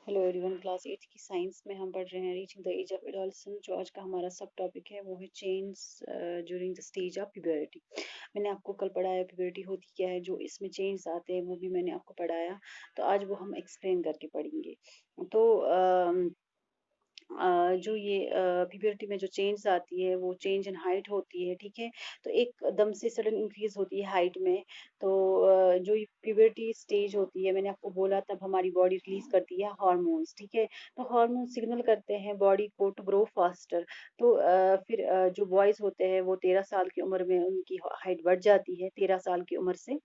Hello everyone, class 8 की science में हम पढ़ रहे हैं reaching the age of adolescence. जो आज का हमारा सब टॉपिक है वो है change during the stage of puberty. मैंने आपको कल पढ़ाया प्यूबर्टी होती क्या है, जो इसमें चेंज आते हैं वो भी मैंने आपको पढ़ाया। तो आज वो हम एक्सप्लेन करके पढ़ेंगे। तो जो ये प्यूबर्टी में जो चेंज आती है वो चेंज इन हाइट होती है, ठीक है। तो एकदम से सडन इंक्रीज होती है हाइट में। तो जो ये प्यूबर्टी स्टेज होती है, मैंने आपको बोला तब हमारी बॉडी रिलीज करती है हार्मोन्स, ठीक है। तो हार्मोन सिग्नल करते हैं बॉडी को टू ग्रो फास्टर। तो फिर जो बॉयज होते हैं वो 13 साल की उम्र में उनकी हाइट बढ़ जाती है, 13 साल की उम्र से।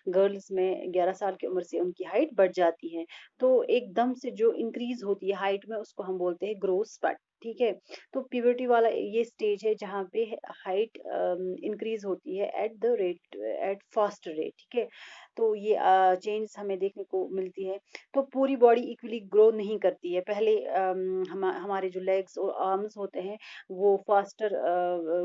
गर्ल्स में 11 साल की उम्र से उनकी हाइट बढ़ जाती है। तो एकदम से जो इंक्रीज होती है हाइट में उसको हम बोलते हैं ग्रोथ स्पर्ट, ठीक है। तो प्यूबर्टी वाला ये स्टेज है जहाँ पे हाइट इंक्रीज होती है at the rate, at fast rate, ठीक है। तो ये चेंज हमें देखने को मिलती है। तो पूरी बॉडी इक्वली ग्रो नहीं करती है। पहले हमारे जो लेग्स और आर्म्स होते हैं वो फास्टर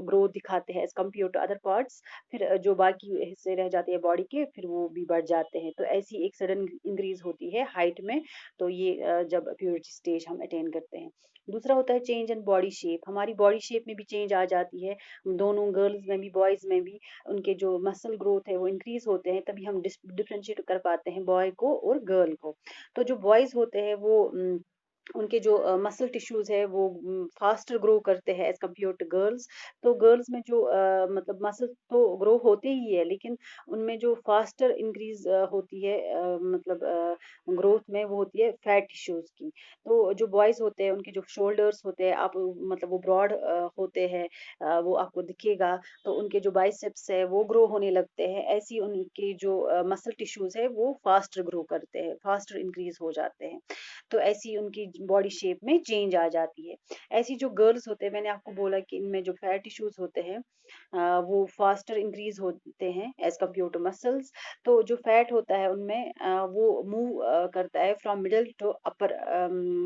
ग्रोथ दिखाते हैं as compare to other parts. फिर जो बाकी हिस्से रह जाते हैं बॉडी के फिर वो भी बढ़ जाते हैं। तो ऐसी एक सडन इंक्रीज होती है हाइट में। तो ये जब प्यूबर्टी स्टेज हम अटेन करते हैं। दूसरा होता है चेंज इन बॉडी शेप। हमारी बॉडी शेप में भी चेंज आ जाती है, दोनों गर्ल्स में भी बॉयज में भी। उनके जो मसल ग्रोथ है वो इंक्रीज होते हैं, तभी हम डिफ्रेंशिएट कर पाते हैं बॉय को और गर्ल को। तो जो बॉयज होते हैं वो उनके जो मसल टिश्यूज है वो फास्टर ग्रो करते हैं एज कम्पेयर टू गर्ल्स। तो गर्ल्स में जो मतलब मसल तो ग्रो होते ही है, लेकिन उनमें जो फास्टर इंक्रीज होती है मतलब ग्रोथ में वो होती है फैट टिश्यूज की। तो जो बॉयज होते हैं उनके जो शोल्डर्स होते हैं, आप मतलब वो ब्रॉड होते हैं, वो आपको दिखेगा। तो उनके जो बाइसेप्स है वो ग्रो होने लगते हैं। ऐसी उनके जो मसल टिश्यूज है वो फास्टर ग्रो करते हैं, फास्टर इंक्रीज हो जाते हैं। तो ऐसी उनकी बॉडी शेप में चेंज आ जाती है। ऐसी जो गर्ल्स होते हैं, मैंने आपको बोला कि इनमें जो फैट टिश्यूज होते हैं वो फास्टर इंक्रीज होते हैं एज कम्पेयर टू मसल्स। तो जो फैट होता है उनमें वो मूव करता है from middle to upper,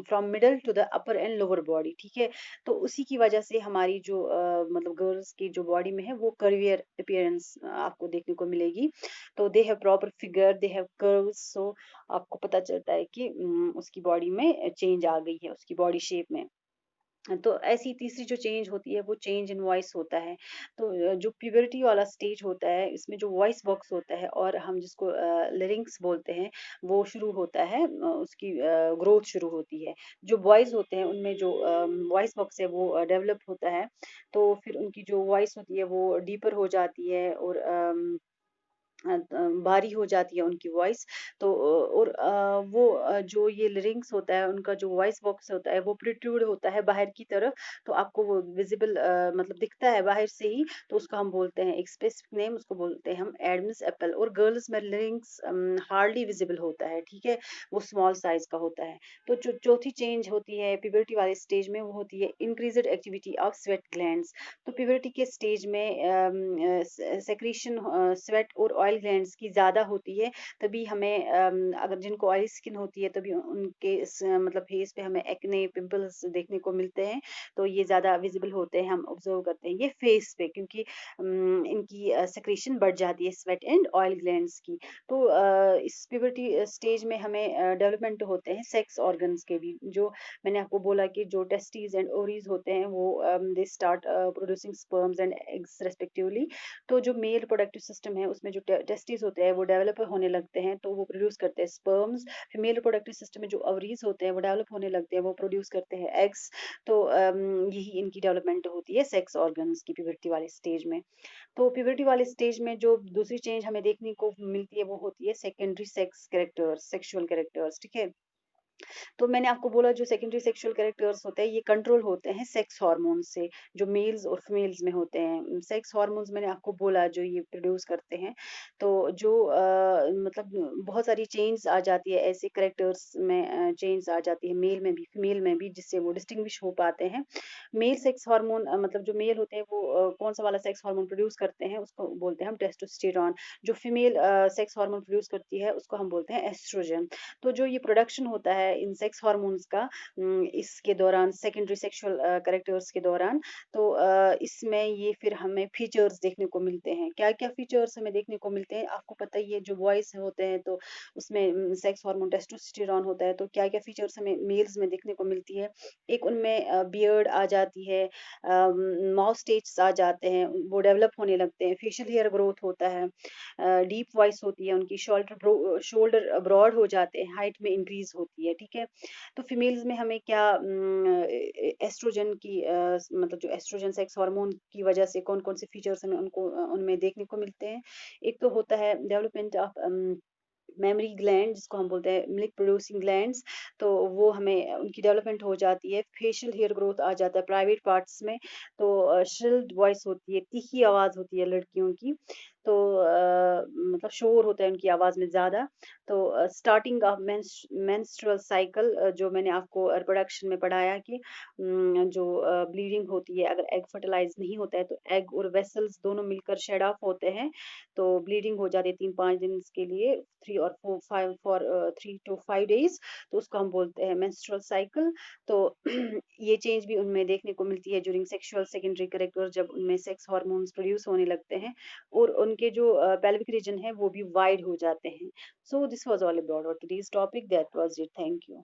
from middle to the upper and lower body, ठीक है। तो उसी की वजह से हमारी जो मतलब गर्ल्स की जो बॉडी में है वो कर्वियर अपीयरेंस आपको देखने को मिलेगी। तो they have proper figure, they have curves. So आपको पता चलता है कि उसकी बॉडी में चेंज आ गई है उसकी बॉडी शेप में। तो ऐसी तीसरी जो चेंज होती है वो चेंज इन वॉइस होता है। तो जो प्यूबर्टी वाला स्टेज होता है इसमें जो वॉइस बॉक्स होता है और हम जिसको लिरिंक्स बोलते हैं वो शुरू होता है, उसकी ग्रोथ शुरू होती है। जो बॉयज होते हैं उनमें जो वॉइस बॉक्स है वो डेवलप होता है। तो फिर उनकी जो वॉइस होती है वो डीपर हो जाती है और भारी हो जाती है उनकी वॉइस। तो और वो जो ये लिरिंक्स होता है उनका जो वॉइस बॉक्स होता है वो प्रोट्रूड होता है बाहर की तरफ। तो आपको वो विजिबल मतलब दिखता है बाहर से ही। तो उसको हम बोलते हैं एक स्पेसिफिक नेम, उसको बोलते हैं हम एडम्स एप्पल। और गर्ल्स में लिरिंक्स हार्डली विजिबल होता है, ठीक है। वो स्मॉल साइज का होता है। तो जो चौथी चेंज होती है प्यूबर्टी वाले स्टेज में वो होती है increased activity of sweat glands. तो प्यूबर्टी के स्टेज में सेक्रीशन स्वेट और ऑयल ग्लैंड्स की ज़्यादा होती है। तभी हमें अगर जिनको ऑयली स्किन होती है तभी उनके मतलब फेस पे हमें एक्ने पिंपल्स देखने को मिलते हैं। तो ये ज़्यादा विजिबल होते हैं, हम ऑब्जर्व करते हैं ये फेस पे, क्योंकि इनकी सेक्रेशन बढ़ जाती है स्वेट एंड ऑयल ग्लैंड्स की। तो इस प्यूबर्टी स्टेज में हमें डेवलपमेंट होते हैं सेक्स ऑर्गन्स के भी। जो मैंने आपको बोला कि जो टेस्टीज एंड ओवरीज होते हैं वो they start producing sperms and eggs respectively. तो जो मेल प्रोडक्टिव सिस्टम है उसमें जो टेस्टिस होते हैं वो डेवलप होने लगते हैं, तो वो प्रोड्यूस करते हैं स्पर्म्स। फीमेल प्रोडक्टिव सिस्टम में जो ओवरीज होते हैं वो डेवलप होने लगते हैं, वो प्रोड्यूस करते हैं एग्स। तो यही इनकी डेवलपमेंट होती है सेक्स ऑर्गन्स की प्यूबर्टी वाले स्टेज में। तो प्यूबर्टी वाले स्टेज में जो दूसरी चेंज हमें देखने को मिलती है वो होती है secondary sex characters, sexual characters, ठीक है। तो मैंने आपको बोला जो सेकेंडरी सेक्सुअल कैरेक्टर्स होते हैं ये कंट्रोल होते हैं सेक्स हार्मोन से, जो मेल्स और फीमेल्स में होते हैं। सेक्स हार्मोन्स मैंने आपको बोला जो ये प्रोड्यूस करते हैं। तो जो मतलब बहुत सारी चेंज आ जाती है ऐसे कैरेक्टर्स में, चेंज आ जाती है मेल में भी फीमेल में भी, जिससे वो डिस्टिंग्विश हो पाते हैं। मेल सेक्स हार्मोन मतलब जो मेल होते हैं वो कौन सा वाला सेक्स हार्मोन प्रोड्यूस करते हैं उसको बोलते हैं हम टेस्टोस्टेरॉन। जो फीमेल सेक्स हार्मोन प्रोड्यूस करती है उसको हम बोलते हैं एस्ट्रोजन। तो जो ये प्रोडक्शन होता है है इन सेक्स हार्मोन्स का इसके दौरान सेकेंडरी सेक्सुअल कैरेक्टर्स के दौरान। तो इसमें ये फिर हमें फीचर्स देखने को मिलते हैं। क्या-क्या फीचर्स हमें देखने को मिलते हैं? आपको पता ही है जो बॉयज़ होते हैं तो उसमें सेक्स हार्मोन टेस्टोस्टेरोन होता है, तो क्या-क्या फीचर्स हमें मेल्स में देखने को मिलती है? एक उनमें बियर्ड आ जाती है, माउथ स्टेच्स आ जाते हैं, वो डेवलप होने लगते हैं, फेशियल हेयर ग्रोथ होता है, डीप वॉइस होती है उनकी, शोल्डर ब्रॉड हो जाते हैं, हाइट में इंक्रीज होती है, ठीक है। तो फीमेल्स में हमें क्या एस्ट्रोजन की मतलब जो एस्ट्रोजन सेक्स हार्मोन की वजह से कौन कौन से फीचर्स हमें उनमें देखने को मिलते हैं? एक तो होता है डेवलपमेंट ऑफ मेमोरी ग्लैंड, जिसको हम बोलते हैं मिल्क प्रोड्यूसिंग ग्लैंड्स, तो वो हमें उनकी डेवलपमेंट हो जाती है। फेशियल हेयर ग्रोथ आ जाता है प्राइवेट पार्ट्स में। तो श्रिल्ड वॉइस होती है, तीखी आवाज़ होती है लड़कियों की। तो मतलब शोर होता है उनकी आवाज़ में ज़्यादा। तो स्टार्टिंग ऑफ मेंस्ट्रुअल साइकिल, जो मैंने आपको रिप्रोडक्शन में पढ़ाया कि जो ब्लीडिंग होती है, अगर एग फर्टिलाइज़ नहीं होता है तो एग और वेसल्स दोनों मिलकर शेड ऑफ होते हैं, तो ब्लीडिंग हो जाती है 3-5 दिन के लिए, 3 और 4 5 फॉर 3 टू 5 डेज़, तो उसको हम बोलते हैं मेंस्ट्रुअल साइकिल। तो ये चेंज भी उनमें देखने को मिलती है ड्यूरिंग सेक्सुअल सेकेंडरी कैरेक्टर, जब उनमें सेक्स हार्मोन्स प्रोड्यूस होने लगते हैं और उनके जो पेल्विक रीजन है वो भी वाइड हो जाते हैं। So this was all about today's topic, that was it, thank you.